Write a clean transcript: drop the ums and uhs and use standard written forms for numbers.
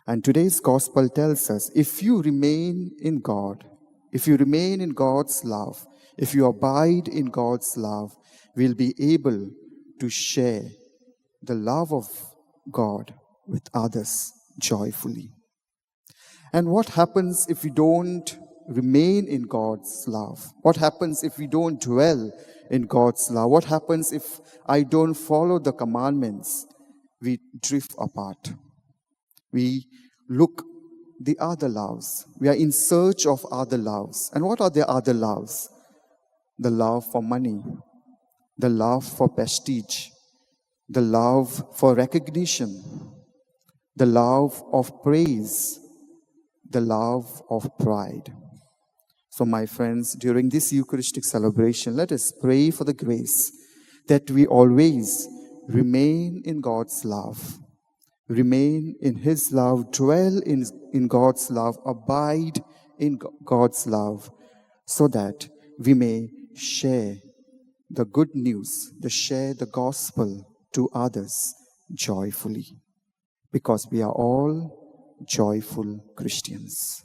And today's gospel tells us, if you remain in God, if you remain in God's love, if you abide in God's love, we'll be able to share the love of God with others joyfully. And what happens if we don't remain in God's love? What happens if we don't dwell in God's love? What happens if I don't follow the commandments? We drift apart. We look the other loves. We are in search of other loves. And what are the other loves? The love for money, the love for prestige, the love for recognition, the love of praise, the love of pride. So, my friends, during this Eucharistic celebration, let us pray for the grace that we always remain in God's love, remain in His love, dwell in God's love, abide in God's love, so that we may share the good news, share the gospel to others joyfully, because we are all joyful Christians.